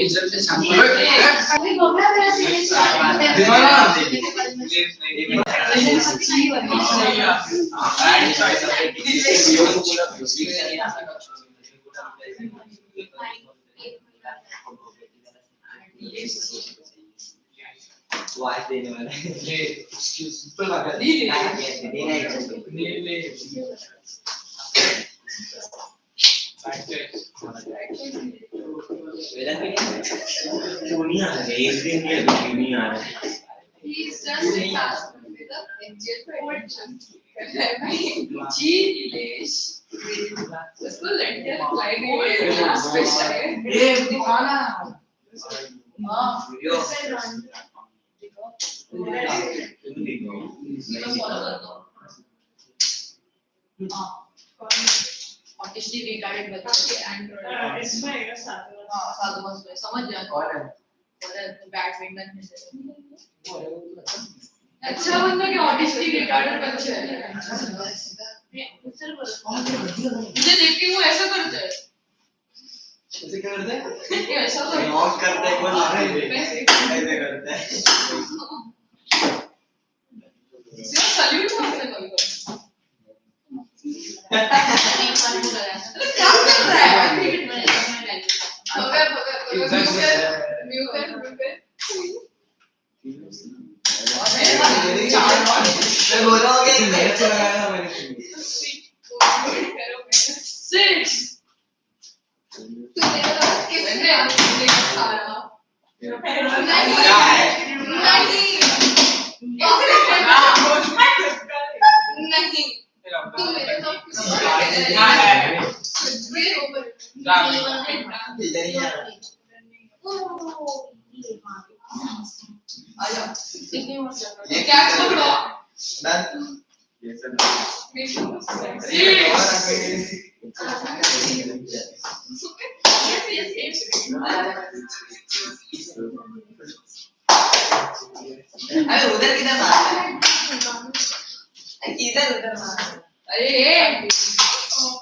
इज्जत से शांत देने वाला है क्यों नहीं आ रहे एक दिन के क्यों नहीं आ रहे उसको लड़के रिप्लाई नहीं ये दिखाना वीडियो ऑटिस्टिक रिटार्डेड बच्चे एंड्रॉइड इसमें है साधु बस में समझ जाए और बैडमिंटन में अच्छा बंदा कि ऑटिस्टिक रिटार्डेड बच्चे है मुझे देख के वो ऐसा करता है ऐसे क्या करता है ये ऐसा नॉट करता है कोई मारे ऐसे करता है सिर्फ सैल्यूट मारता है कोई क्या कर रहा है बोला हो गया कि मैच लगाया था मैंने 6 तू मेरा तो किसने आपने सारा नहीं तू मेरे तो ये क्या कर रहा अरे उधर किधर मारा किधर उधर मारा अरे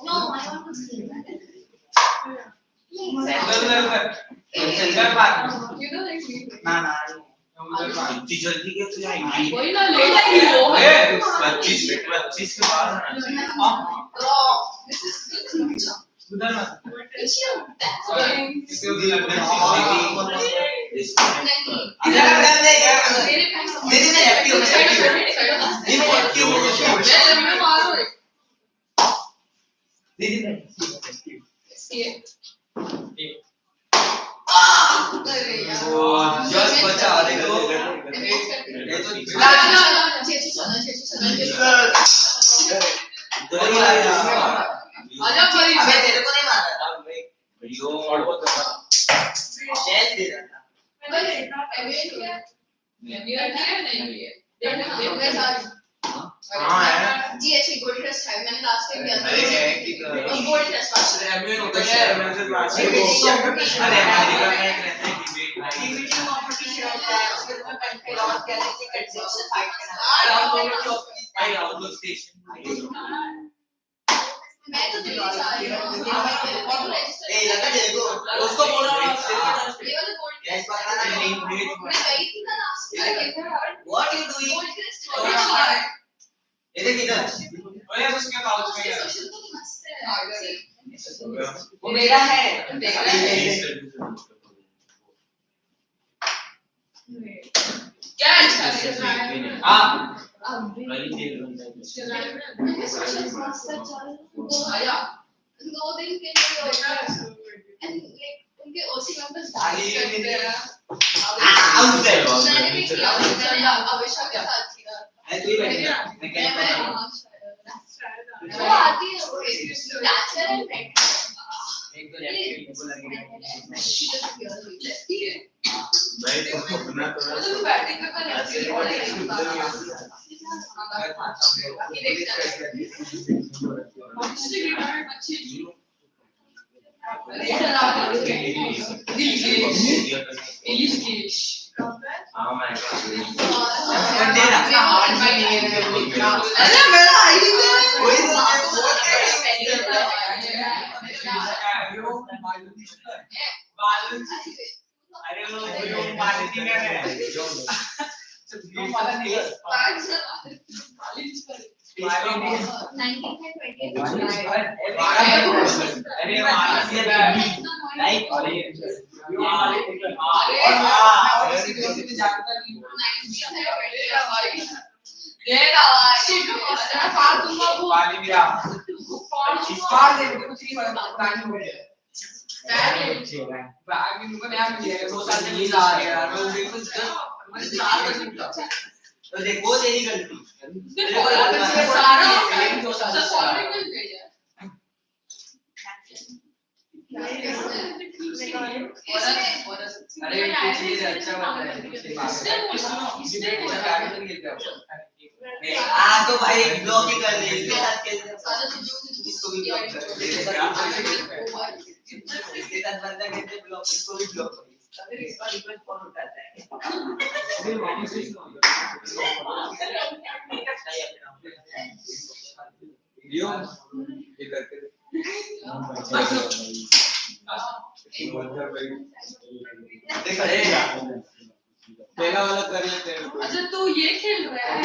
no I want to see centre बात यू नो लाइक ना इतनी जल्दी कैसे आएगी कोई ना ले जाएगी वो है 25 के बाद उधर मत इसको भी लगता है इधर दीदी ने एक्टिव मारो दीदी ने अरे यार जस्ट बचा देखो ये तो ला दो ही आया आजा भाई अबे तेरे को नहीं मारा था वीडियो और बहुत चैट दे रहा था मैं नहीं है देखने साथ हां है जी अच्छी गोल्ड टेस्ट है मैंने लास्ट टाइम दिया था अरे है कि गोल्ड टेस्ट पास है एमयूएन होता है मैंने लास्ट टाइम अरे हमारी का मैं रहता है कि वीडियो कंपटीशन होता है उसके में कंट्रोल और क्या देखिए कंसेप्शन फाइट करना आई आउटलुक स्टेशन मैं तो दिल्ली जा रही हूं ए लगा देखो उसको बोलो ये वाला गोल्ड गैस पकड़ना नहीं भेज मैं गई थी ना लास्ट व्हाट यू डूइंग ये देख इधर ओए उसके पाउच में है वो मेरा है क्या अच्छा हां वाली तेल आया 2 दिन के लिए होगा एंड लाइक उनके ओसी मेंबर्स डांस करते हैं आउट है अविशा के साथ थी ना वो आती है वो डांसर है एक तो लेफ्ट लगी है भाई तो अपना तो बैटिंग पे लेफ्ट Oh my god. अरे मेरा आईडी है वही तो तो देखो तेरी गलती अरे अच्छा हाँ तो भाई ब्लॉक ही कर दे इसके साथ इसको भी ब्लॉक कर दे इसके साथ बंदा कहते ब्लॉक इसको भी ब्लॉक कर इसका रिक्वेस्ट कौन उठाता है लियो ये करके पहला वाला कर लेते हैं अच्छा तू ये खेल रहा है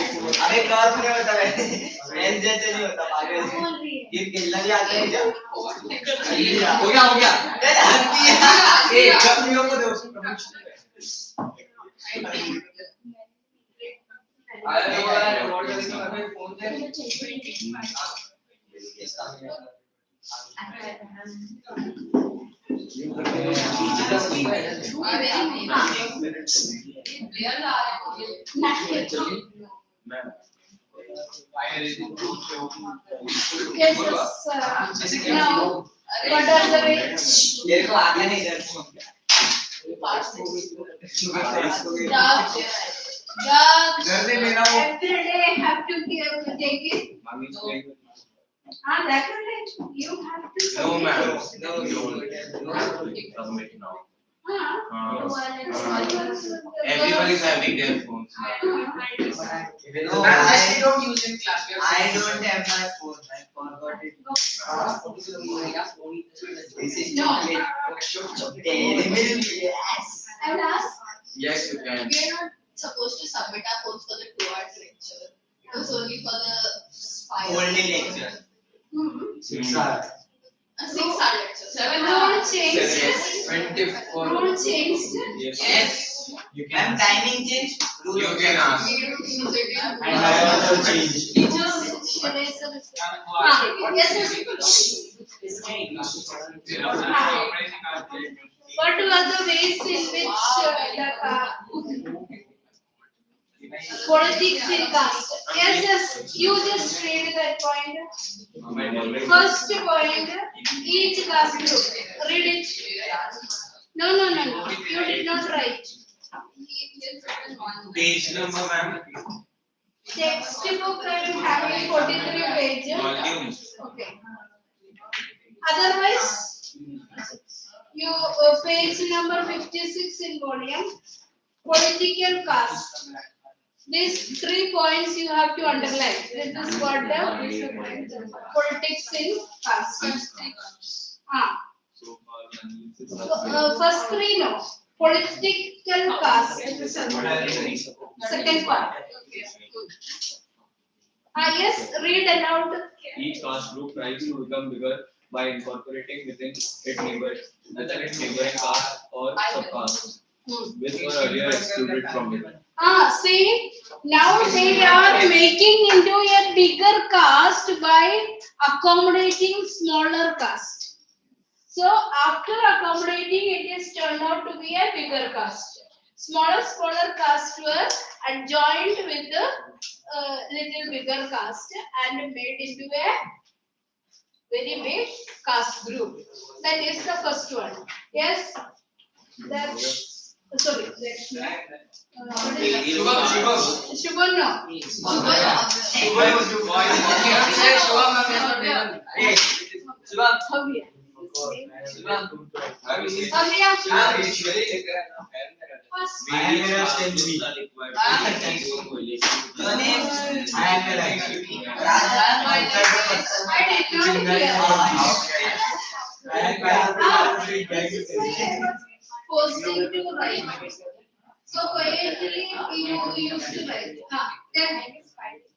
अरे कर नहीं होता वैसे फ्रेंड जैसे नहीं होता पागल ये खेलना भी आता है क्या हो गया ए जब नहीं हो तो उसको अरे वो रिकॉर्ड करके हमें phone they What are the rates? मेरे को आगे नहीं इधर Every day have to take it. That only you have to. No, ma'am. No, you submit now. Everybody is having their phones. No, I don't use in class. I don't have my phone. I forgot it. This is chocolate. Yes. I will ask. Yes, you can. We are not supposed to submit our phones for the 2 hours lecture. It was only for the 5 Only lecture. 6 hours. 6-hour lecture. 7 hours. Changed. 24. Rule changed. Yes. You can. Ma'am, timing change. You can ask. And I also change. What were the ways in which politics in caste? Yes, you just read that point. First point, each caste group. Read it. No. You did not write. Page number, ma'am. Textbook I am having 43 pages. Volumes. Okay. Otherwise, you page number 56 in volume. Political caste. These 3 points you have to underline. This is what the politics in caste. First 3 no. Political caste. Second part. Yes, read aloud. Each caste group tries to become bigger by incorporating within its neighboring caste or subcaste, which were earlier excluded from it. See, now they are making into a bigger caste by accommodating smaller caste. So after accommodating, it is turned out to be a bigger caste. Smaller caste were adjoined with the little bigger caste and made into a very big caste group. That is the first one. Yes, that's sorry. That's Shubham no. posting to write. So quietly you used to write.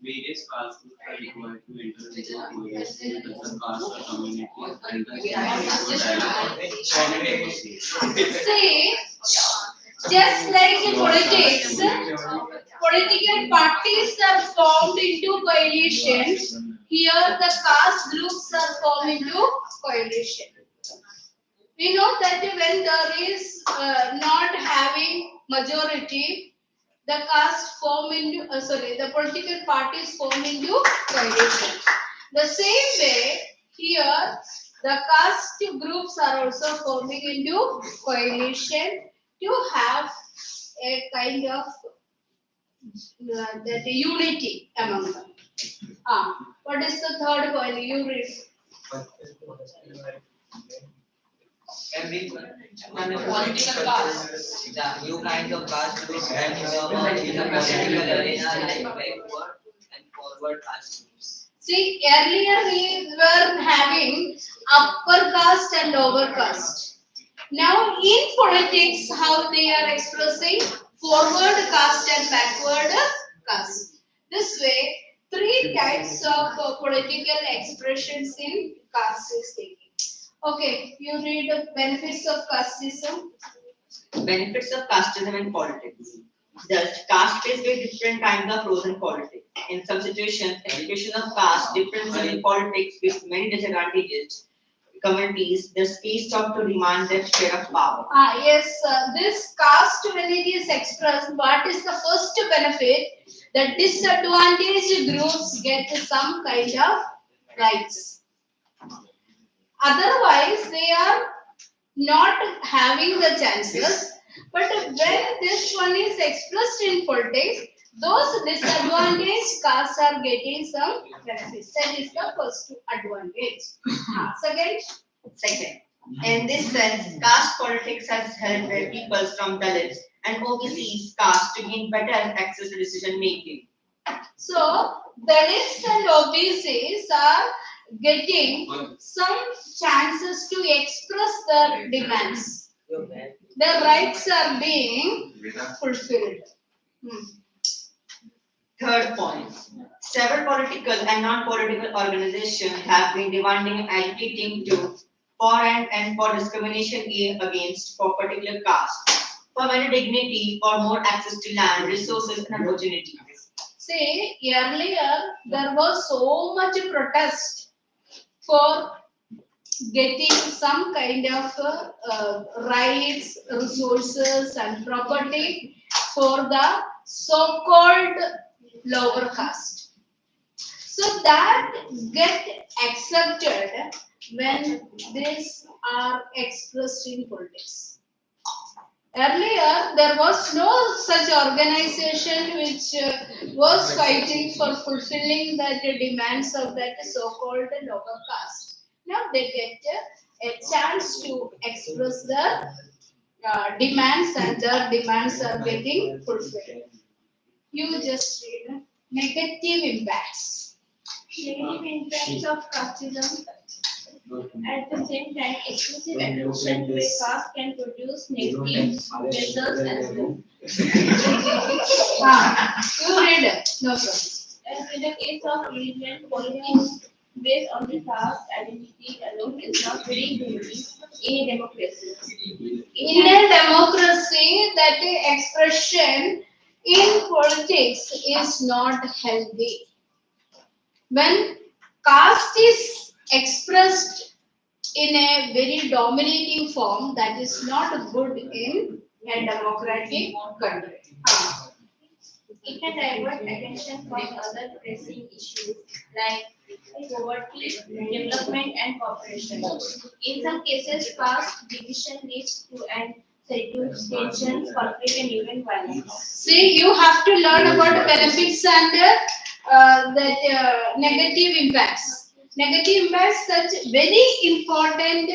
Various castes are required to enter into a coalition with other castes or communities and See, just like in politics, political parties are formed into coalitions. Here, the caste groups are formed into coalition. We know that when there is not having majority, the caste form into the political parties form into coalition. The same way here, the caste groups are also forming into coalition to have a kind of that unity among them. What is the third point? You read. Every Political caste. the new kinds of caste groups and in the political arena like backward and forward caste groups. See, earlier we were having upper caste and lower caste. Now in politics, how they are expressing forward caste and backward caste. This way, three types of political expressions in caste is taken. Okay, you read the benefits of casteism. Benefits of casteism in politics. Thus, caste faced with different kinds of roles in politics. In some situations, education of caste differences in politics with many disadvantages. Communities, the space sought to demand their share of power. Yes, this caste when it is expressed, what is the first benefit? The disadvantaged groups get some kind of rights. Otherwise, they are not having the chances. But when this one is expressed in politics, those disadvantaged castes are getting some benefits. That is the first advantage. Second. Second, in this sense, caste politics has helped people from Dalits and overseas castes to gain better access to decision making. So, Dalits and OBCs are getting some chances to express their demands. Their rights are being fulfilled. Third point, several political and non-political organizations have been demanding and agitating to for and for discrimination against for particular caste, for better dignity or more access to land, resources and opportunities. See, earlier there was so much protest for getting some kind of rights, resources and property for the so-called lower caste. So that get accepted when these are expressed in politics. Earlier, there was no such organization which was fighting for fulfilling the demands of that so-called lower caste. Now they get a chance to express their demands and their demands are getting fulfilled. You just read negative impacts. Negative impacts of casteism. At the same time, exclusive attention to a caste can produce negative results as well. You read no problem. As in the case of religion, politics based on the caste identity alone is not very healthy in a democracy. In a democracy, that expression in politics is not healthy. When caste is expressed in a very dominating form, that is not good in a democratic country. It can divert attention from other pressing issues like poverty, development, and cooperation. In some cases, caste division leads to tensions, conflict, and even violence. See, you have to learn about benefits and negative impacts. Negative impacts, such very important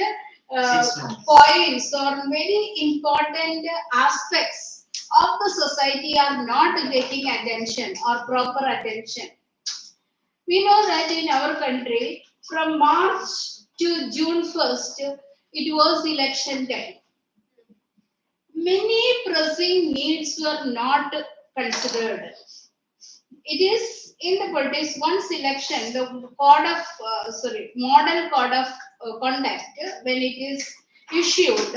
points or very important aspects of the society are not getting attention or proper attention. We know that in our country, from March to June 1st, it was election time. many pressing needs were not considered. It is in the politics, once election, the model code of conduct, when it is issued,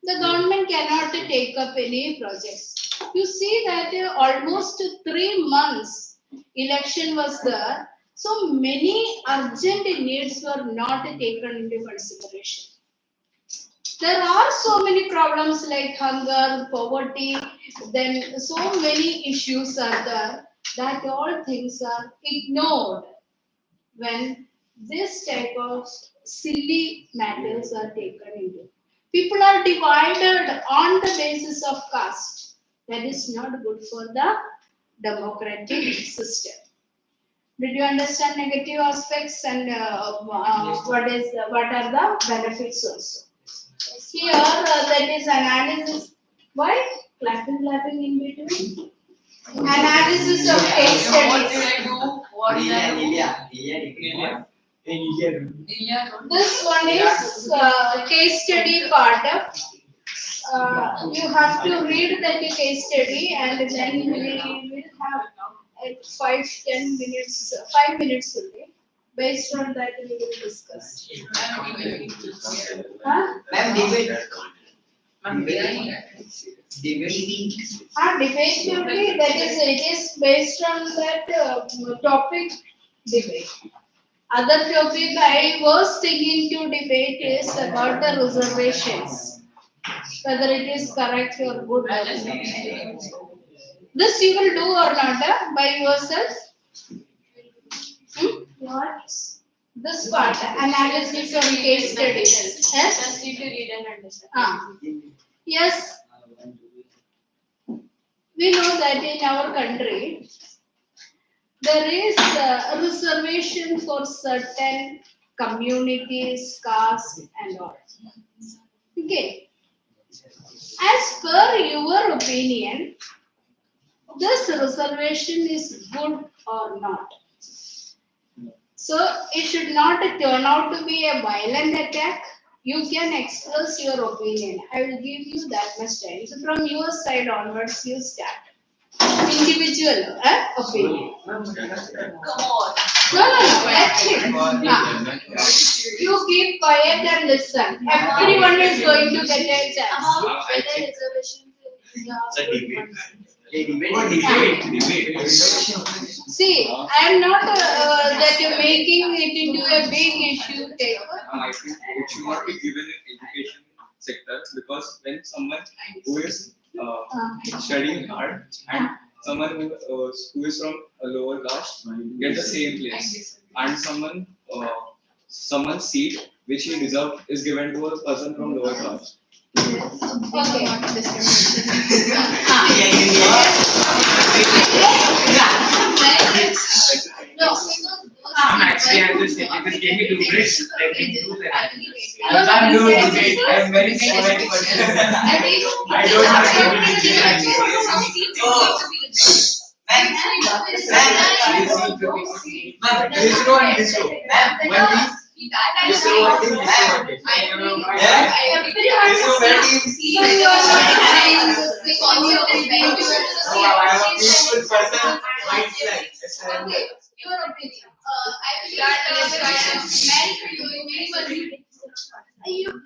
the government cannot take up any projects. You see that almost 3 months election was there, so many urgent needs were not taken into consideration. There are so many problems like hunger, poverty, then so many issues are there that all things are ignored when this type of silly matters are taken into. People are divided on the basis of caste. That is not good for the democratic system. Did you understand negative aspects and what are the benefits also? Here, that is analysis. Why? Clapping in between. Analysis of case studies. This one is case study part. You have to read that case study and then we will have 5-10 minutes, 5 minutes only. Based on that, we will discuss. Huh? Debate only, that is, it is based on that topic debate. Other topic I was thinking to debate is about the reservations, whether it is correct or good. This you will do or not by yourself? What? This part, analysis of case studies. Yes? Just need to read and understand. Yes. We know that in our country, there is a reservation for certain communities, caste, and all. Okay. As per your opinion, this reservation is good or not? So it should not turn out to be a violent attack. You can express your opinion. I will give you that much time. So from your side onwards, you start. Individual opinion. Come on. No. That's it. You keep quiet and listen. Everyone is going to get a chance. About whether reservations Debate. See, I am not that you're making it into a big issue. I think it should not be given in education sector because when someone who is studying hard and someone who is from a lower caste get the same place and someone's seat which he deserved is given to a person from lower caste. Okay. No. Actually, I just gave me 2 minutes. Let me do that. I can't do it. I am very polite person. I don't have Your opinion.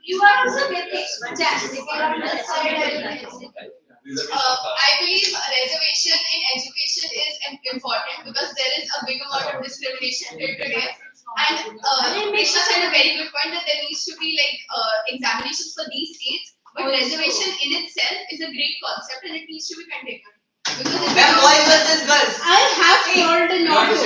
You are also getting chance. I believe reservation in education is important because there is a big amount of discrimination till today. And Krishna said a very good point that there needs to be like examinations for these seats. But reservation in itself is a great concept and it needs to be continued. boys versus girls. I have told not to.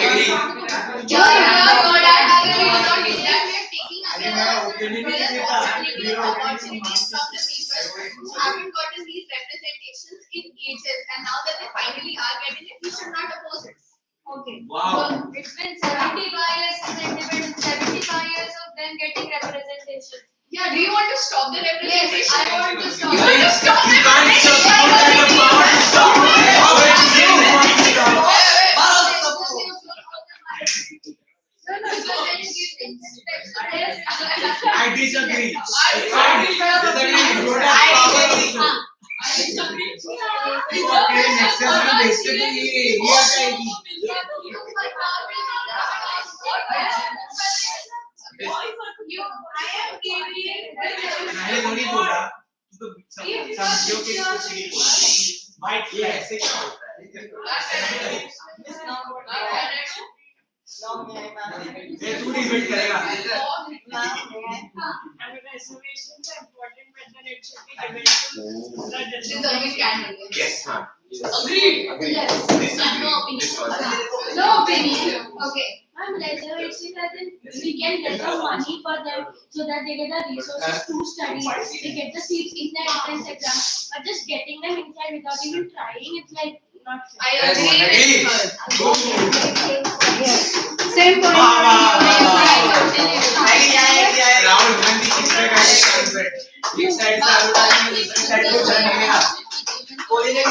Opportunities from the people who haven't gotten these representations in ages, and now that they finally are getting it, we should not oppose it. Okay. Wow. It's been 75 years since independence, 75 years of them getting representation. Yeah, do you want to stop the representation? Yes, I want to stop. You want to stop the I disagree. next time हम देखते तो ये आ जाएगी। मैंने तो नहीं बोला, तो समझियो कि कुछ नहीं बोला। भाई ये ऐसे क्या होता है? ये तू डिबेट करेगा। Yes, ma'am. Agreed. Yes. No opinion. No opinion. Okay. Ma'am, reservation as in we can get the money for them so that they get the resources to study. They get the seats in the entrance exam. But just getting them inside without even trying, it's like not fair. I agree with her. Same point. Rahul Gandhi किसने कहा है concept? एक side से आलू डालेंगे, दूसरी side को डालेंगे। कोई नहीं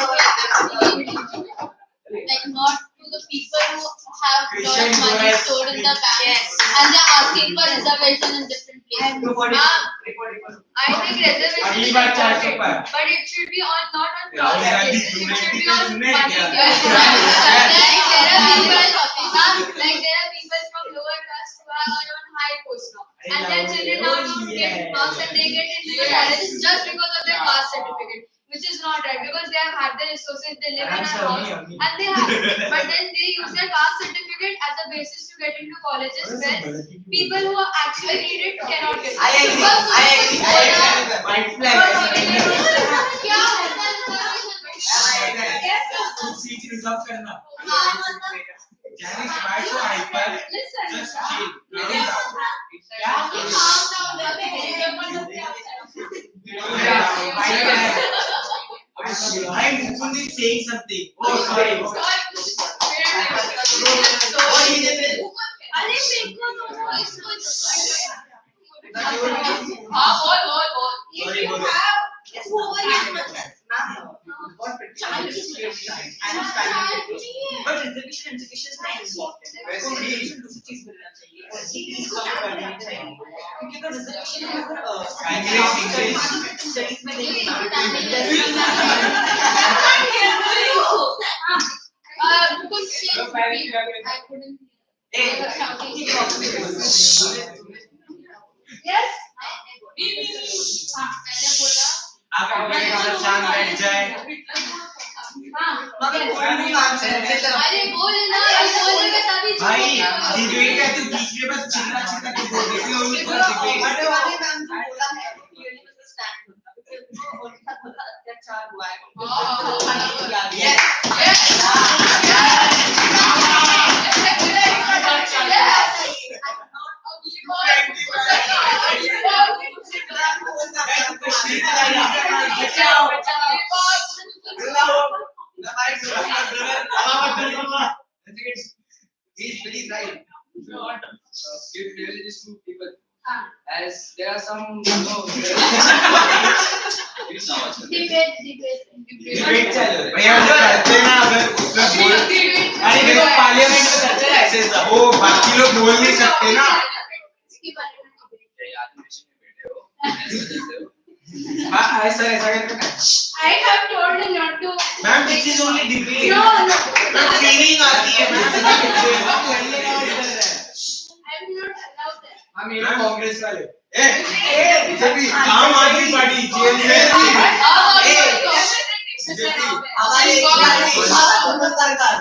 Like not to the people who have Christian lot of money rights. stored in the bank and they're asking for reservation in different places. I think reservation अगली is बार चार के important, पर। but it should be on not on Rahul project Gandhi basis. It should be United on सुनने money क्या? basis. Like there are people from lower caste who are on high post now, and their children now don't get marks and they get into the colleges just because of their caste certificate, which is not right because they have had the resources, they live in a house, and they have, but then they use their caste certificate as a basis to get into colleges where people who actually need it cannot get. I agree. White flag. क्या होता है तू seat reserve करना। Janice, why so hyper? Just chill. Calm down. I'm only saying something. Oh, sorry. But reservation education is not important. क्योंकि तो reservation studies में नहीं Yes. आप अगर चांद बैठ जाए मगर कोई नहीं अरे बोल ना, बोलेगा तभी भाई डिबेट है तो बीच में बस चिल्ला चिल्ला के बोल देते हो उन्हीं पर डिबेट बड़े वाले मैम ने बोला है क्लियरली मतलब स्टैंड होता बिकॉज़ वो और तक बोला अत्याचार हुआ है He's very right. Give privileges to people. As there are some, Debate. Debate चल भैया जो करते ना अगर उसमें बोल अरे देखो पार्लियामेंट में चलते हैं ऐसे सब वो बाकी लोग बोल नहीं सकते ना हाँ सर ऐसा करके I have told you not to. Ma'am this is only debate No. Ma'am feeling आती है ma'am I will not allow that. हम ये कांग्रेस वाले बीजेपी आम आदमी पार्टी जेएमसी हमारे सरकार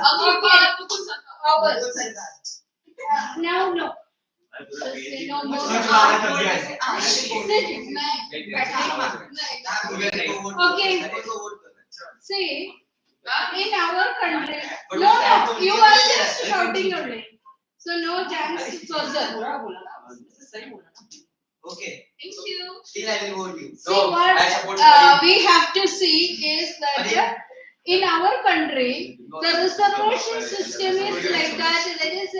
No. Say no more. स्वच्छ भारत अभियान Okay. See, in our country, no, you are just shouting only. So no chance further. Okay. Thank you. Still I will vote you. See what I support we have to see is that in our country, the reservation system is like that. That is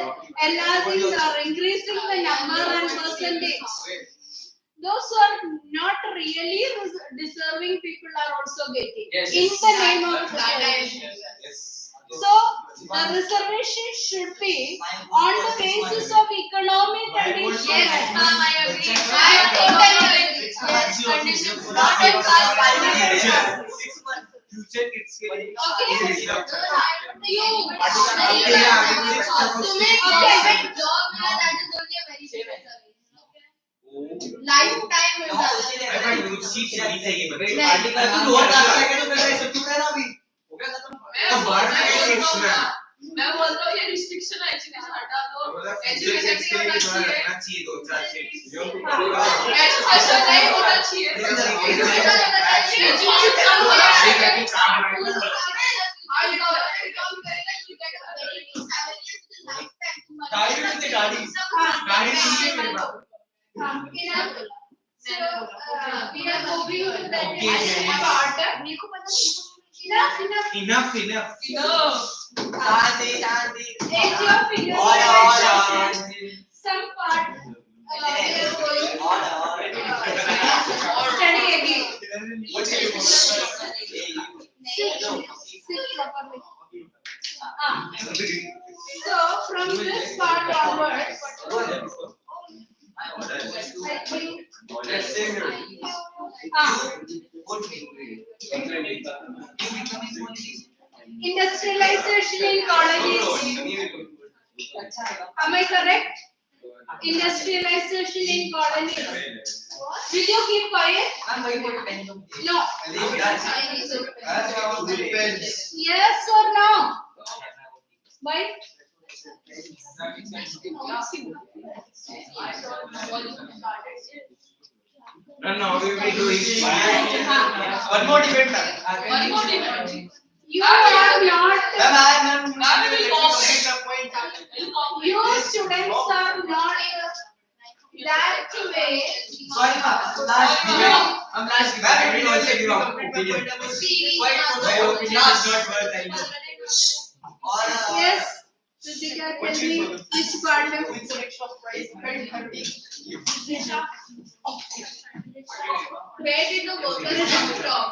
enlarging or increasing the number and percentage. Those who are not really deserving people are also getting in the name of reservation. So the reservation should be on the basis of economic conditions. Yes, ma'am, I agree. I totally agree. Yes, conditions, not on caste. Future kids के लिए Okay. ये research है। Lifetime मिल जाता अरे है। भाई use सीख नहीं चाहिए बता आर्टिकल तू रोज आता है तो मेरा सब छूटा ना अभी हो गया खत्म तो बाहर में किड्स में मैं बोलता हूँ ये रिस्ट्रिक्शन है इसलिए हटा दो एजुकेशन के नहीं लिए होना चाहिए रखना चाहिए दो चार सीट्स एजुकेशन नहीं होना चाहिए गाड़ी में से गाड़ी चाहिए मेरे पास So, we are moving to the next part. Enough. Shanti Age of figures. और Some part. We are going study again. Sit properly. So from this part onwards, I think. Industrialization in colonies. Am I correct? Industrialization in colonies. Will you keep quiet? No. Yes or no? Why? No, we will be doing one more debate. You are not. You students are not that way. Sorry, last debate. I'm last debate. I will also give up opinion. My opinion is not worth anything. Yes. Ritika, tell me which part of Where did the workers come from?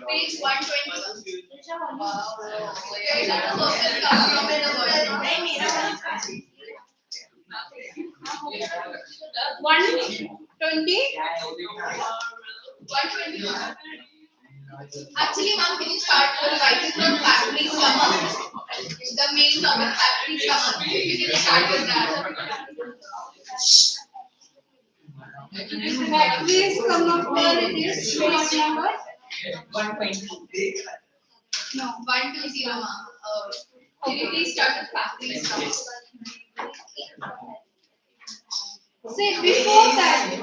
Page 121. Where did the workers come from in the world? 120? 121. Actually, ma'am, can you start writing from factories come up? The main topic factories come up. You can start with that. Factories come up for this page number? 120. No. 120, ma'am. Can you please start with factories come up? See, before that,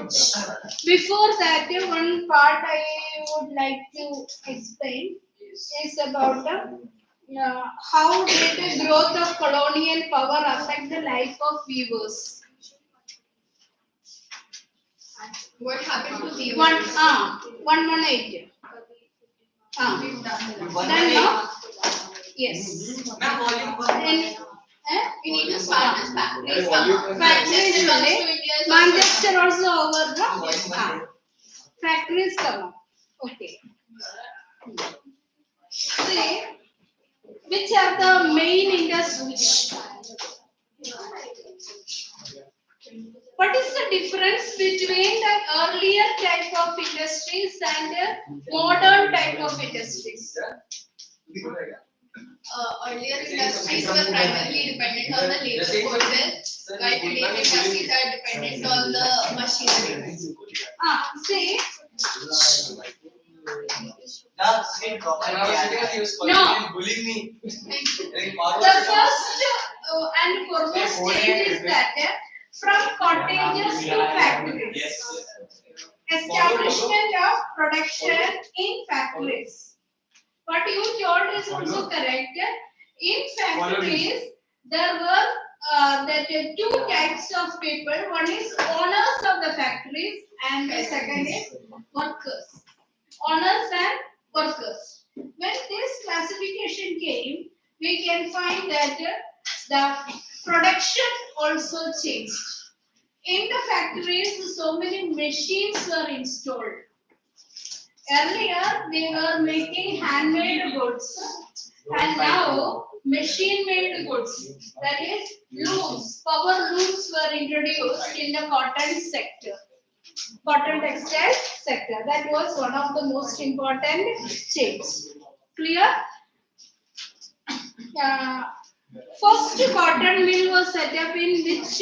one part I would like to explain is about how did the growth of colonial power affect the life of weavers. What happened to the 118. Done now? Yes. you need to start with factories come up. Factories comes to today. India is Manchester also over, no? Factories come up. Okay. See, which are the main industries? What is the difference between the earlier type of industries and the modern type of industries? Earlier industries were primarily dependent on the labor forces, while today's industries are dependent on the machinery. See, Bullying me. the first and foremost stage is that from cottages to factories. Establishment of production in factories. What you told is also correct. In factories, there were that two types of people. One is owners of the factories, and the second is workers. Owners and workers. When this classification came, we can find that the production also changed. In the factories, so many machines were installed. Earlier, they were making handmade goods, and now machine-made goods. That is, looms, power looms were introduced in the cotton sector. cotton textile sector. That was one of the most important change. Clear? First cotton mill was set up in which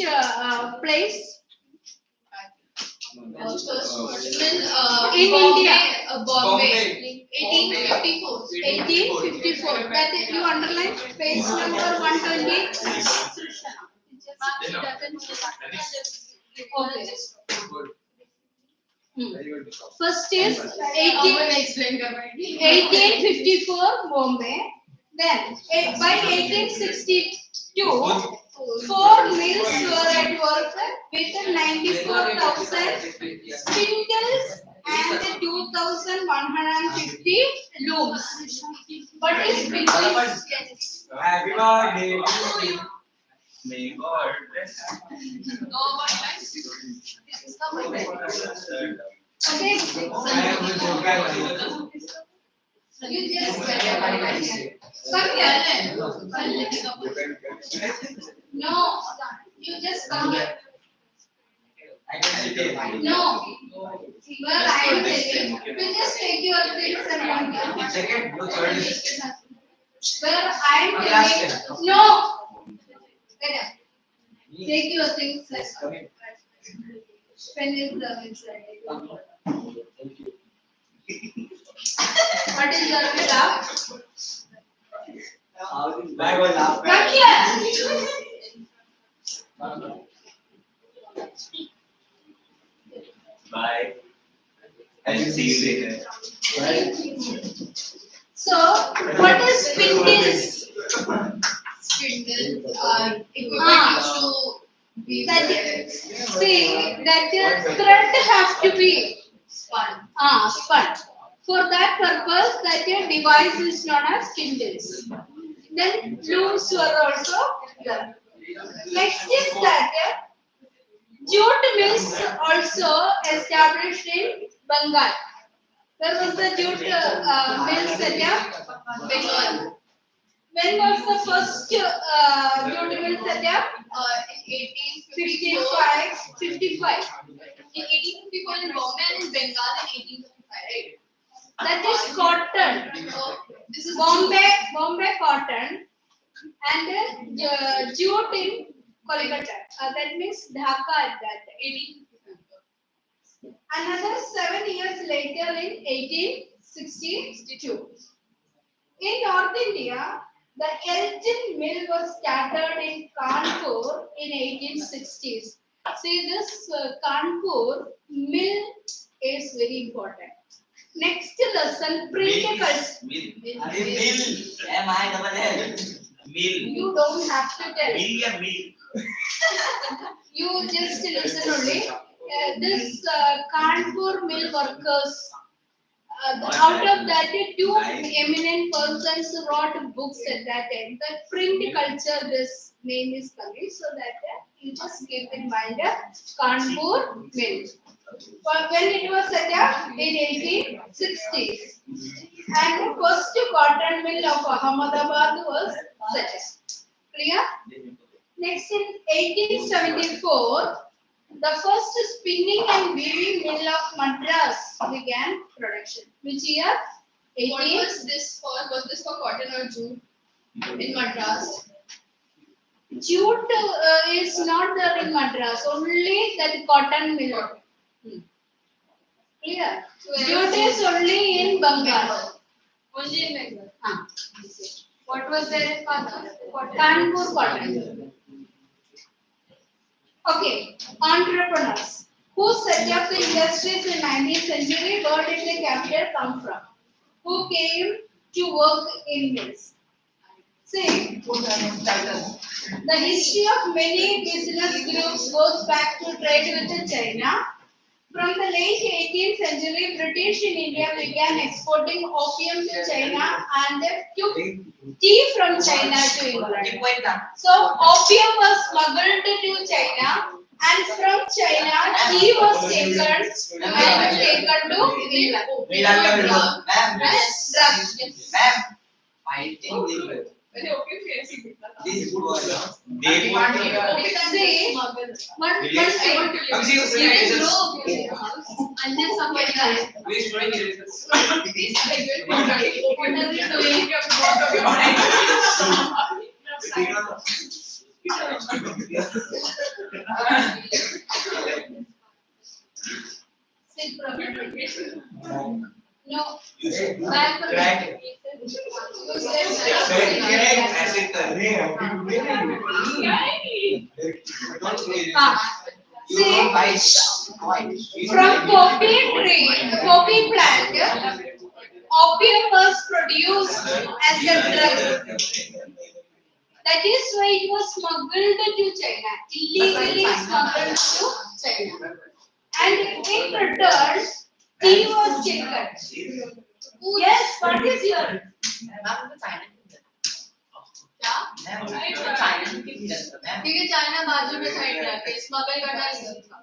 place? First cotton mill In India. Bombay. 1854. 1854. That is, you underline page number 120. Okay. First is 1854 Bombay. Then by 1862, 4 mills were at work with 94,000 spindles and 2,150 looms. What is spindles? Happy birthday to you. May God bless Okay. You just come here. No, you just come here. No, where I am telling, you just take your things and come here. Second, no, third is. Where I am telling, no. Get up. Take your things. Pen is the inside. What is your laugh? Bye bye laugh. Come here. Bye. I'll see you later. So, what is spindles? Spindles are equivalent to be That see that thread have to be spun. spun. For that purpose, that device is known as spindles. Then looms were also there. Next is that jute mills also established in Bengal. Where was the jute mill set up? Bengal. When was the first jute mill set up? In 55. In 1854 in Bombay and in Bengal in 1855, right? That is cotton. So this is Bombay cotton and jute in Kolkata. That means Dhaka at that 18. Another 7 years later in 1862. In North India, the Elgin mill was started in Kanpur in 1860s. See, this Kanpur mill is very important. Next lesson, print culture. Mill. M-I-double-L. Mill. You don't have to tell. Mill. You just listen only. This Kanpur mill workers, out of that, 2 eminent persons wrote books at that time. The print culture, this name is coming, so that you just keep in mind Kanpur mill. When it was set up in 1860s, and the first cotton mill of Ahmedabad was set up. Clear? Next, in 1874, the first spinning and weaving mill of Madras began production. Which year? what was this for? Was this for cotton or jute in Madras? Jute is not there in Madras, only that cotton mill. Clear? Jute is only in Bengal. Only in Bengal. This What was there in Kanpur? Kanpur cotton. Okay, entrepreneurs who set up the industries in 19th century, where did the capital come from? Who came to work in mills? See, the history of many business groups goes back to trade with China. From the late 18th century, British in India began exporting opium to China and took tea from China to England. So opium was smuggled to China, and from China tea was taken to England. Ma'am, fighting मैंने OP facie देखा था। This is good one. They want to. See, one I thing. want to live. You can grow opium in your house unless somebody dies. Please graduate. What are you doing? You have to walk up your mind. Sit properly. No. Right. From poppy tree, poppy plant, opium was produced as a drug. That is why it was smuggled to China, illegally smuggled to China. And in return, tea was taken. Yes, what is your? क्या? क्योंकि China बाजू में side रहते smuggle करना नहीं था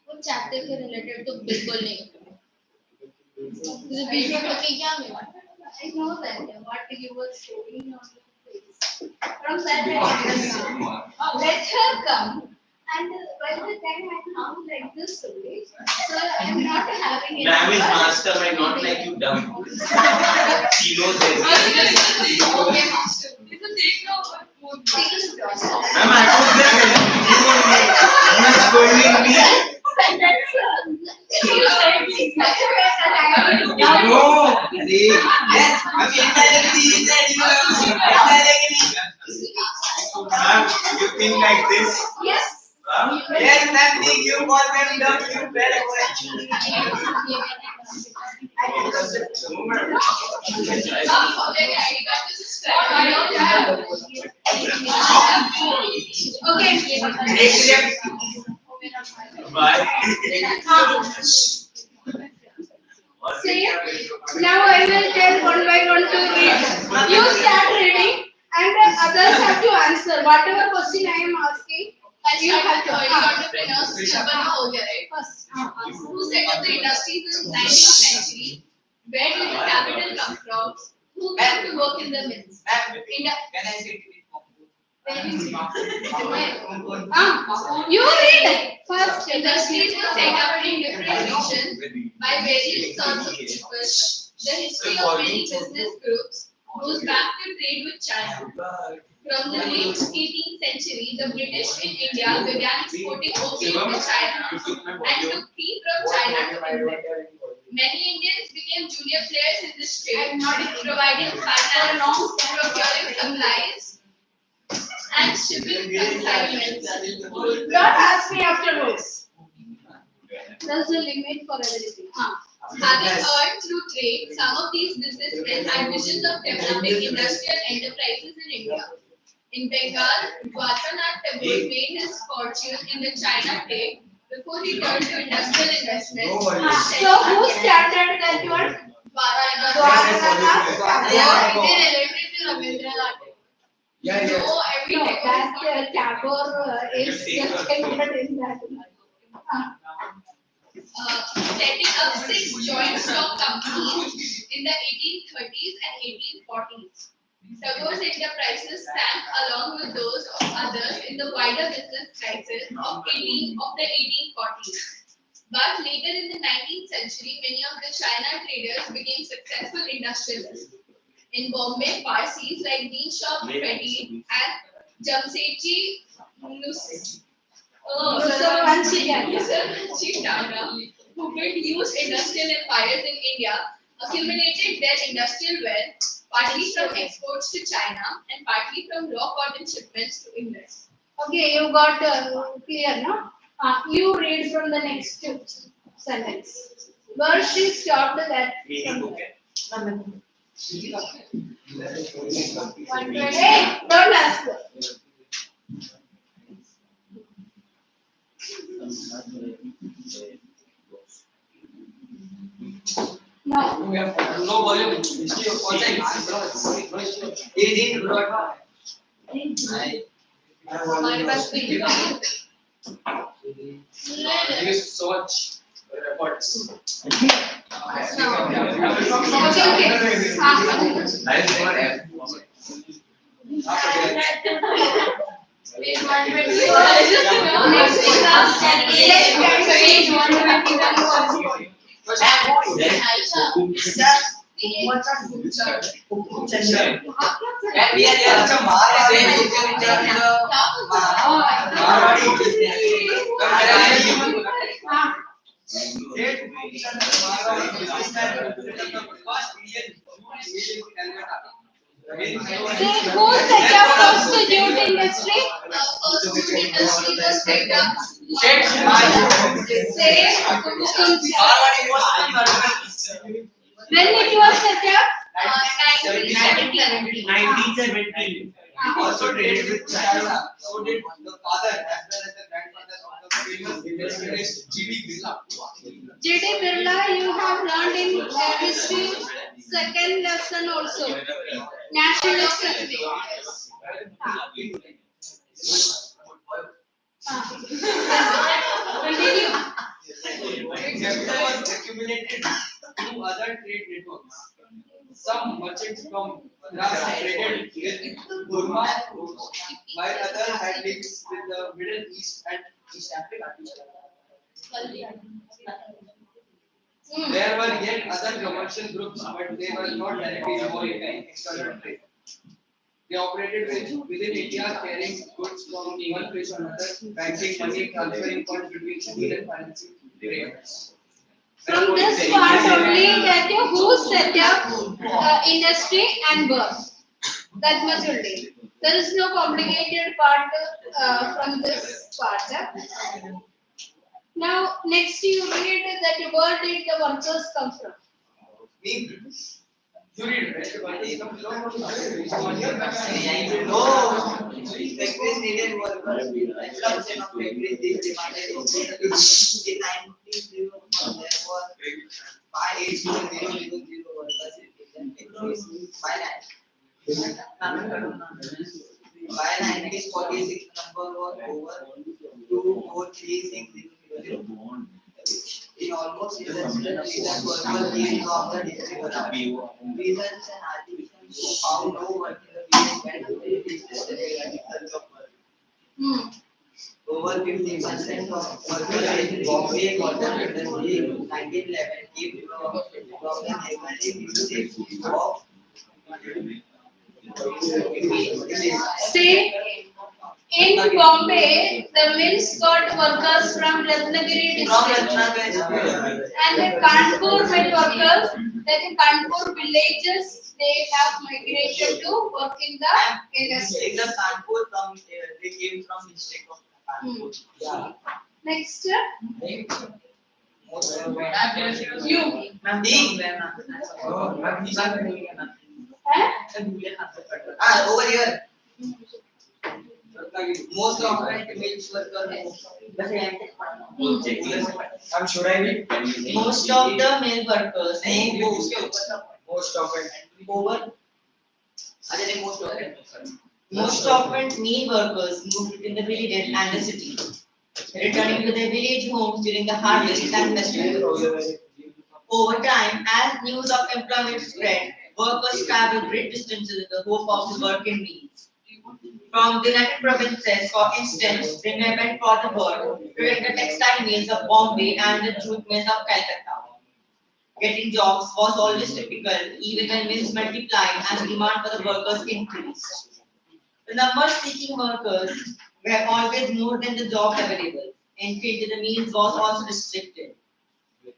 वो chapter के रिलेटेड तो बिल्कुल नहीं मुझे बीच में पता क्या मिला I know that what you were showing on your face. From that I understand. Let her come. And by the time I come like this only, so I am not having any. Ma'am is mastermind, not like you dumb. She knows this. Okay master ये तो देख लो Ma'am, I was there. You are scolding me. No. Yes, I'm indirectly said you are indirectly. Ma'am, you think like this? Yes. Yes, ma'am, you call them dumb, you better Okay. Bye. See, now I will tell one by one to read. You start reading and the others have to answer. Whatever question I am asking, you have to. entrepreneurs हो गया right First. who set up the industries in the 19th century where did the capital come from who came to work in the mills Can I sit with You read first. industries were set up in different regions by various sorts of people the history of many business groups goes back to trade with China. From the late 18th century, the British in India began exporting opium to China and took tea from China to England. Many Indians became junior players in this trade, providing finance, procuring supplies, and shipping consignments. Don't ask me afterwards. There's a limit for everything. Having earned through trade, some of these businessmen had visions of developing industrial enterprises in India. In Bengal, Dwarkanath Tagore made his fortune in the China trade before he turned to industrial investment. So who started that one? Dwarkanath Tagore. Related to Rabindranath. Yeah, So every No, that Tagore Tagore is located in that. setting up 6 joint stock companies in the 1830s and 1840s. Tagore's enterprises sank along with those of others in the wider business crisis of the 1840s. But later in the 19th century, many of the China traders became successful industrialists. In Bombay, Parsis like Deanshaw Petty and Jamsetji Tata, who built huge industrial empires in India, accumulated their industrial wealth partly from exports to China and partly from raw cotton shipments to England. Okay, you got clear, no? You read from the next sentence. Where she stopped that. Hey, don't ask her. No. no volume. History of politics. It is broad. हमारे पास भी Thank you so much. Page 121. Next is page 121. Say who set up first jute industry? First jute industry was set up. Say when it was set up? 1970. Also traded with China. So did the father as well as the grandfather of the famous industrialist G.D. Birla. J.D. Birla, you have learned in history second lesson also. Nationalist. Continue. Capital was accumulated through other trade networks. Some merchants from Madras traded with Burma, while others had links with the Middle East and East Africa. There were yet other commercial groups, but they were not directly involved in external trade. They operated within India, carrying goods from one place to another, banking, money, transferring funds between steel and financing traders. From this part only that you who set up industry and work. That much only. There is no complicated part from this part. Now next you read that where did the workers come from? You read, right? No. Factories needed workers. Expansion of factories, this demanded in 1990 there were 580,000 workers in factories. By 1946 number was over 243,600. In almost industrial regions, workers came from the district of reasons and artisans who found no work in the village went to the district of work. Over 50% of workers in Bombay cotton industry in 1911 came from the neighboring district of Say in Bombay, the mills got workers from Ratnagiri district. And the Kanpur mill workers, that in Kanpur villages, they have migrated to work in the industry. In the Kanpur, they came from district of Kanpur. Next, You. Over here. Most of the mills workers. Should I read? Most of the mill workers Most of it. over most often mill workers moved between the villages and the city, returning to their village homes during the harvest and festivals. Over time, as news of employment spread, workers traveled great distances in the hope of working means. From the United Provinces, for instance, they may went for the work during the textile mills of Bombay and the jute mills of Calcutta. Getting jobs was always typical, even when mills multiplied and the demand for the workers increased. The number of seeking workers were always more than the jobs available. Entry into the mills was also restricted.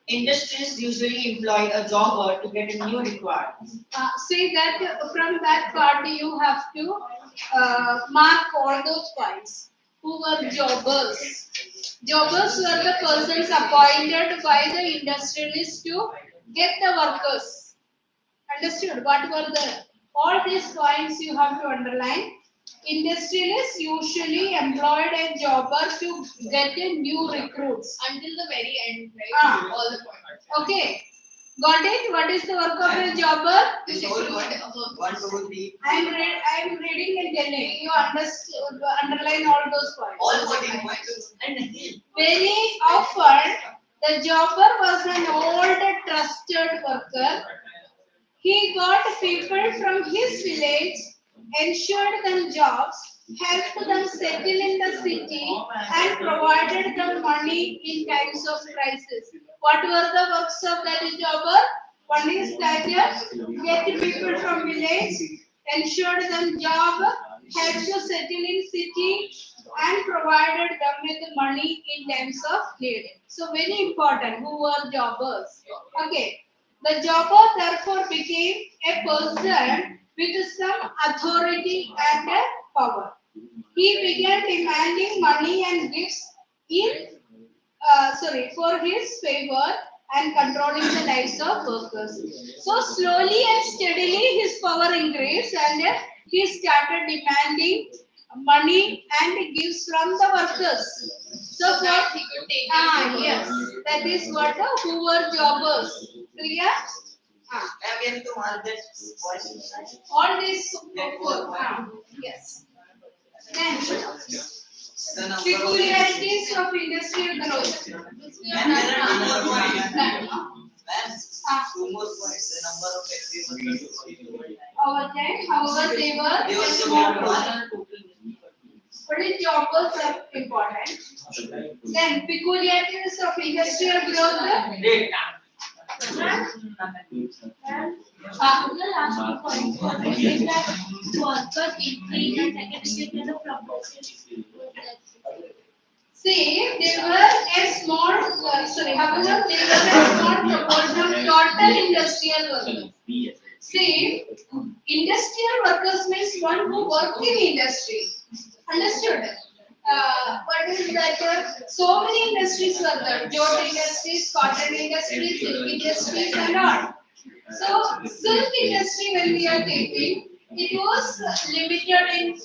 Industries usually employ a jobber to get a new requirement. say that from that part you have to mark all those points. Who were jobbers? Jobbers were the persons appointed by the industrialists to get the workers. Understood? What were the all these points you have to underline. Industrialists usually employed a jobber to get a new recruits. Until the very end, right? All the points. Okay. Got it? What is the work of a jobber? One, two, three. I am reading and telling you underline all those points. All 14 points. Very often The jobber was an old trusted worker. He got people from his village, ensured them jobs, helped them settle in the city, and provided them money in times of crisis. What were the works of that jobber? One is that get people from village, ensured them job, helped to settle in city, and provided them with money in times of need. So very important. Who were jobbers? Okay. The jobber therefore became a person with some authority and power. He began demanding money and gifts for his favor and controlling the lives of workers. So slowly and steadily his power increased and he started demanding money and gifts from the workers. So what? Yes, that is what the who were jobbers. Clear? We have to mark that point. All these That four point. yes. Then The number of peculiarities of industrial growth. And there are two more points. Ma'am, two more points. The number of factory workers. Over time, however, they They were also small. got one. Only jobbers are important. Then peculiarities of industrial growth. Date. See, they were a small, however, they were a small proportion of total industrial workers. See, industrial workers means one who work in industry. Understood? What is that? So many industries were there. Jute industries, cotton industries, silk industries and all. So, silk industry when we are taking, it was limited in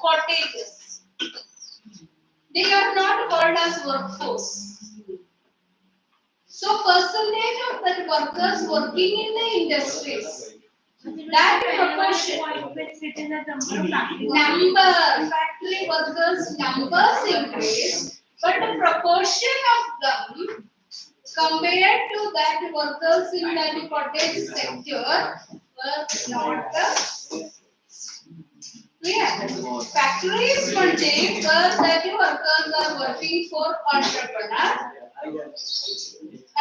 cottages. They are not called as workforce. So, percentage of that workers working in the industries, that proportion, factory workers numbers increase, but the proportion of them compared to that workers in that cottage sector were not clear. Factories one thing where that workers are working for entrepreneur.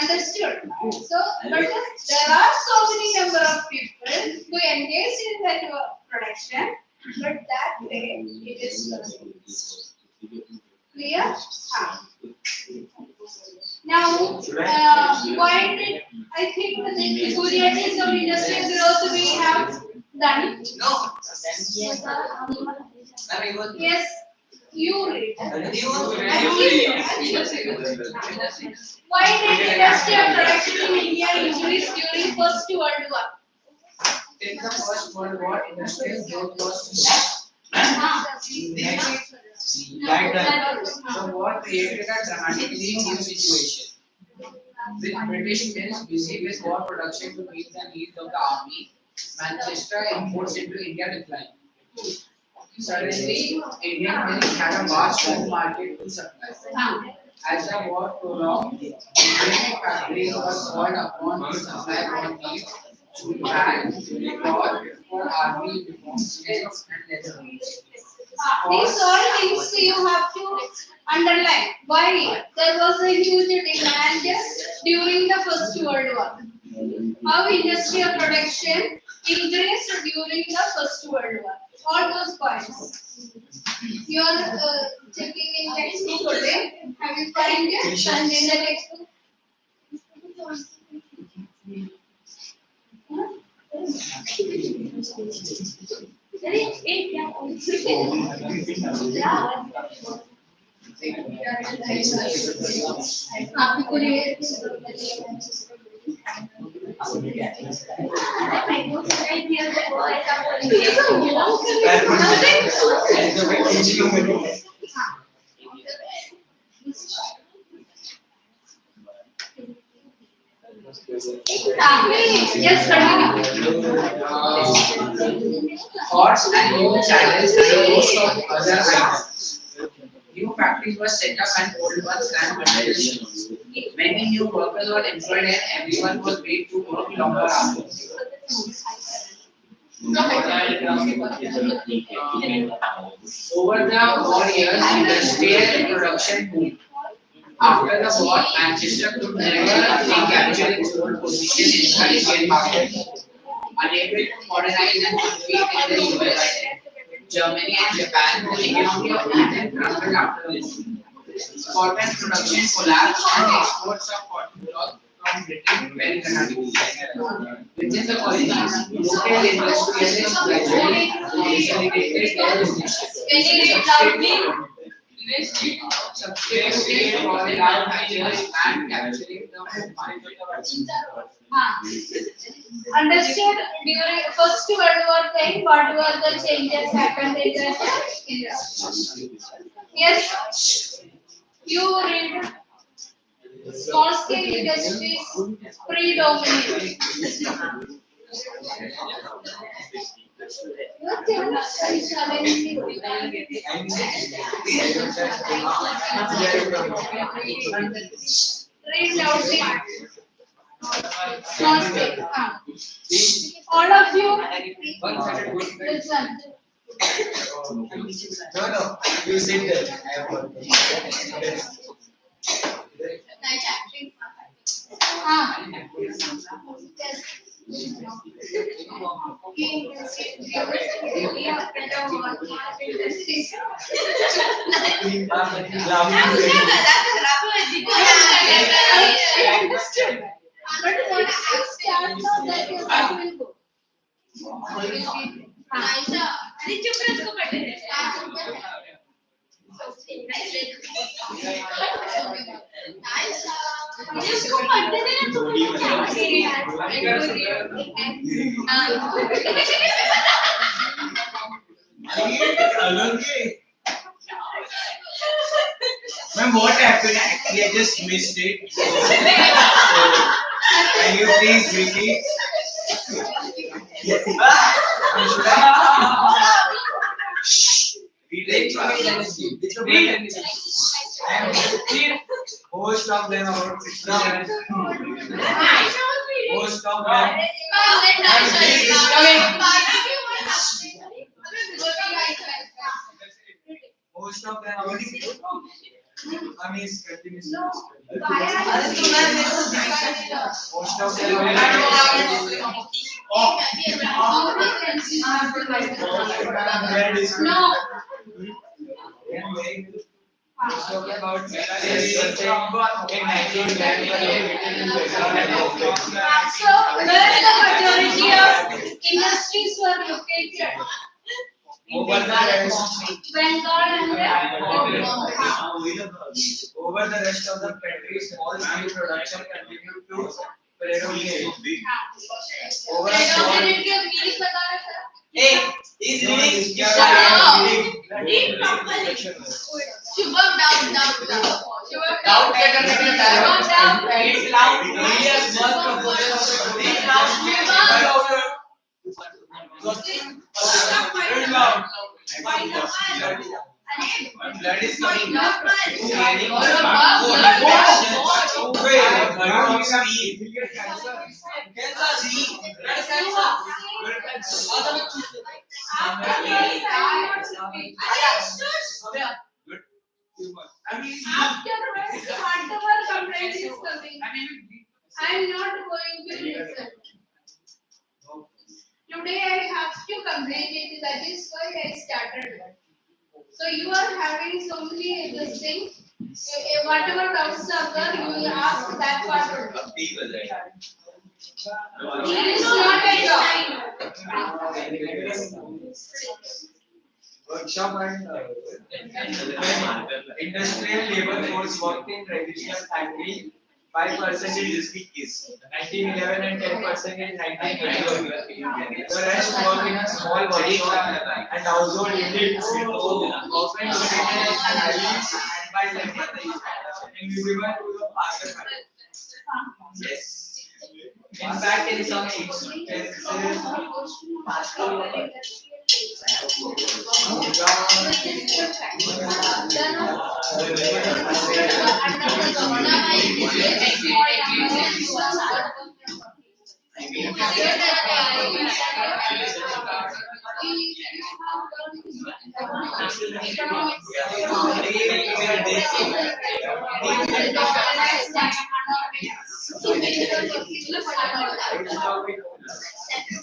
Understood? So, but there are so many number of people who engage in that production, but that way it is not. Clear? Now, why did I think the peculiarities of industrial growth we have done? No. Yes, you read. Why did industrial production in India increase during First World War? In the First World War, industrial growth was negative. So war created a dramatically new situation. With British mills busy with war production to meet the needs of the army, Manchester imports into India declined. Suddenly, Indian mills had a vast home market to supply. As the war prolonged, British factories were called upon to supply more needs to bag, cloth for army uniforms, nets, and leather. These all things you have to underline. Why? There was a huge demand during the First World War. How industrial production increased during the First World War. All those points. You are checking in textbook today. Have you find it? And in the textbook. Yes, Horse and new challenge and a host of other items. new factories were set up and old ones ran unnoticed. Many new workers were employed and everyone was made to work longer hours. Over the war years, industrial production boomed. After the war, Manchester could never recapture its old position in the Indian market. Unable to modernize and compete in the US, Germany and Japan, the economy of Britain crumbled after this. Cotton production collapsed and exports of cotton cloth from Britain fell dramatically. Within the colonies, local industrialists gradually consolidated their position. Substituted for large factories and capturing the market. Understood during First World War time, what were the changes happened in the industry? Yes, you read small scale industries predominate. Read loudly. Small scale. All of you listen. No, you sit there. I have one. But when I start now, that your mind will go. Ma'am, what happened? Actually, I just missed it. So, can you please repeat? Read. Most of them about 6 Most of them. Most of them are I mean, continuous. Most of them No. About So, where the majority of industries were located? over the rest, Bengal and over the rest of the country, small scale production continued to predominate. Over predominantly of means बता रहे sir. Hey, is reading? Shubham, down. Doubt करने के लिए Shubham, It's loud. Yes, one proposal. It's loud. Very loud. Blood is coming. Afterwards, whatever complaint is coming, I am not going to listen. Today I have to complain it, that is why I started. So you are having so many this thing. Whatever doubts are there, you will ask that part only. It is not a job. Workshop and industrial labor force worked in traditional factory. 5% is 1911 and 10% in 1921. The rest work in a small workshop and household units, often located in the valleys and by labor, invisible to the passerby. Yes. In fact, in some instances,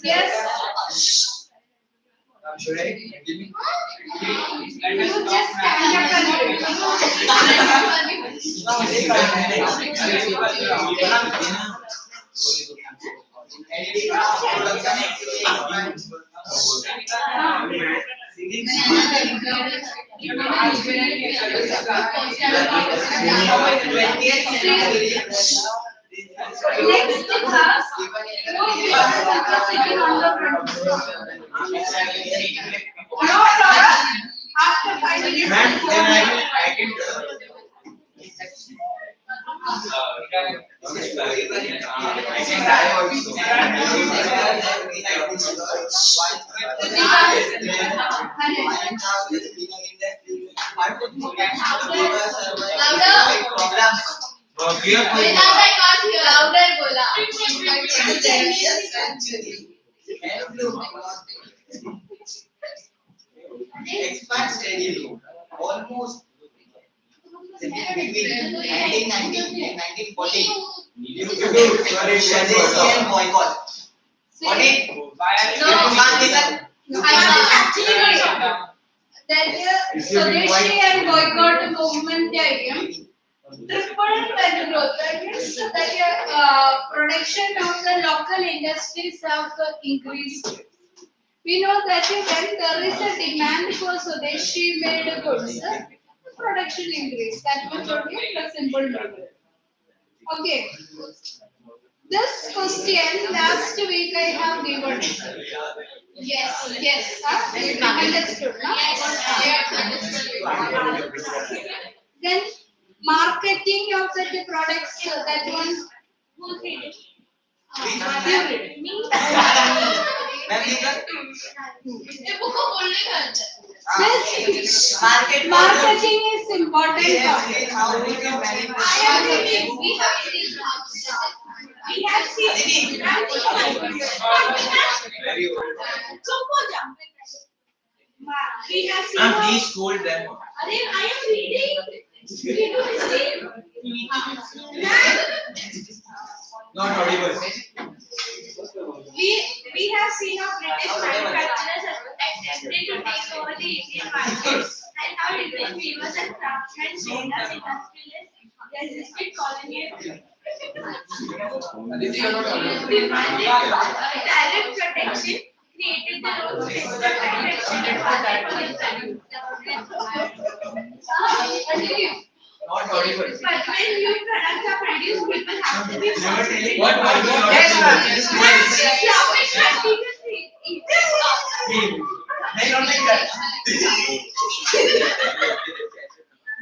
Yes. Should I give me? You just stand up and next class, you will focusing on the front. No problem. After 5 minutes. Ma'am, then I can Louder bola. Expert study almost between 1990 and 1940. You do SND and boycott. What it? No, actually that Swadeshi and boycott movement tripled that growth. That means that production of the local industries have increased. We know that when there is a demand for Swadeshi made goods, production increase. That much only the simple meaning. Okay. This question last week I have given. Yes, yes. You understood, no? Then marketing of the products, that one. Who did it? Marketing is important. We have seen. please hold them. I am reading. Not audible. We have seen how British manufacturers attempted to take over the Indian market and how British weavers and craftsmen, sailors, industrialists resisted colonial tariff protection, created the road to export and extended market Continue. Not audible. But when new products are produced, people have to be What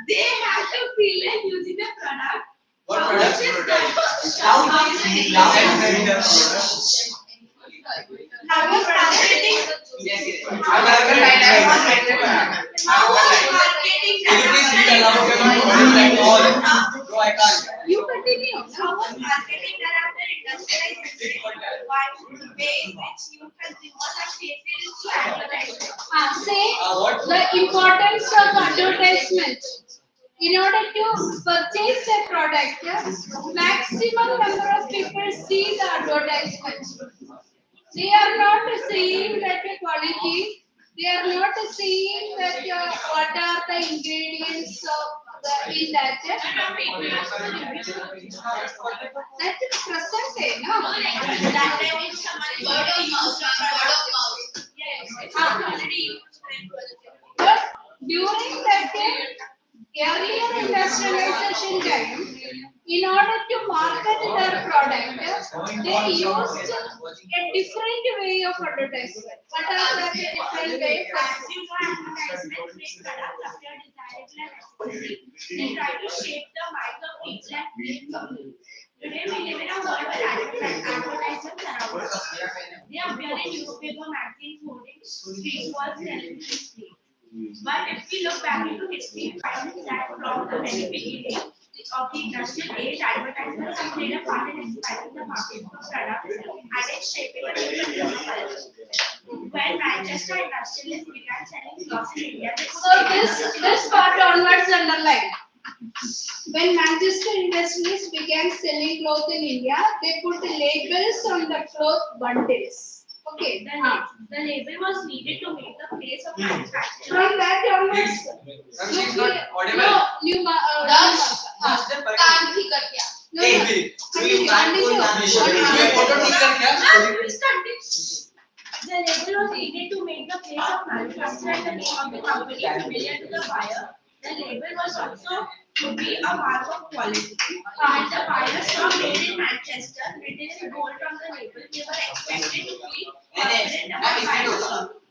they have to feel like using the product. What products? How was marketing? You continue. How was marketing done after industrialization? One way in which you consumers are created is to advertise. Say the importance of advertisement. In order to purchase a product, maximum number of people see the advertisement. They are not seeing that quality. They are not seeing that what are the ingredients of in that. That is present day, no? That time if someone is already used the product, it's already used. But during that earlier industrialization time, in order to market their product, they used a different way of advertisement. What are the different ways? Advertisements make products appear desirable and expensive. They try to shape the minds of people and create Today we live in a world where advertisements surround us. They appear in newspaper, magazines, hoardings, street walls, television screens. But if we look back into history, we find that from the very beginning of the industrial age, advertisements have played a part in expanding the market for products and in shaping the development of culture. When Manchester industrialists began selling clothes in India, they So this part onwards underline. When Manchester industrialists began selling cloth in India, they put labels on the cloth bundles. Okay. The label was needed to make the place of manufacture. From that onwards, no new काम ठीक कर दिया no The label was needed to make the place of manufacture and the name of the company familiar to the buyer. The label was also to be a mark of quality. When the buyers saw made in Manchester written in gold on the label, they were expected to feel confident about buying.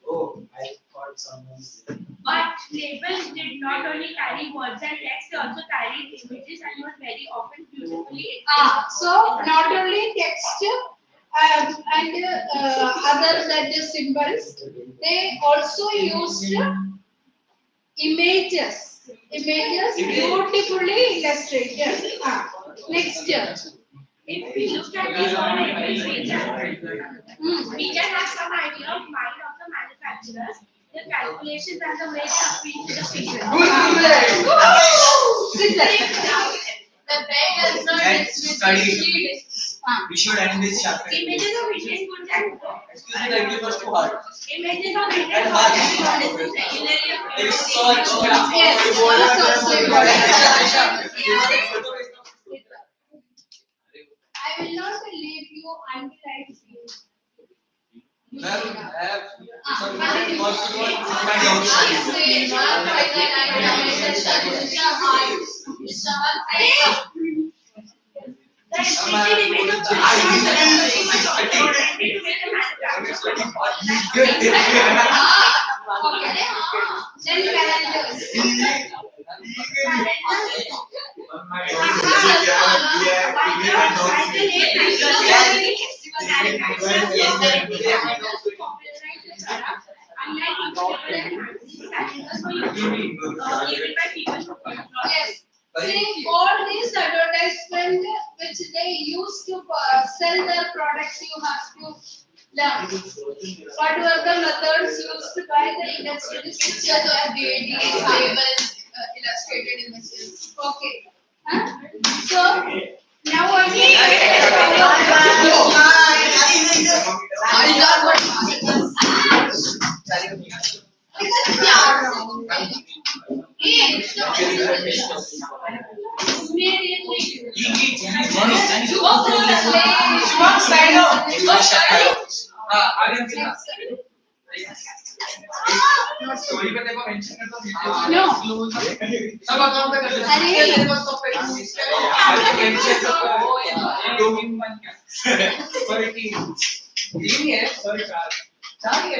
Oh, I thought someone said. But labels did not only carry words and text, they also carried images and were very often beautifully. So not only text and other than the symbols, they also used images beautifully illustrated. Next. If we look at these labels, we can have some idea of mind of the manufacturers, the calculations and the way they appeal to the patient. The bag does not Study. We should end this chapter. Images of Indian goods and Excuse me, that was too hard. images of Indian And goods hard. and regularly It's so Yes, that's also I will not leave you until I see you. the restricted image of to make the manufacturer. Then calendars. Yes. See, all these advertisement which they use to sell their products, you have to learn. What were the methods used by the industrialists? pictures of deities, labels, illustrated images. Okay. So now I story पे देखो mention करता हूं No. सब account पे कर अरे। तेरे को तो दो मिनट मन का सॉरी टीम है सॉरी चार चार ही है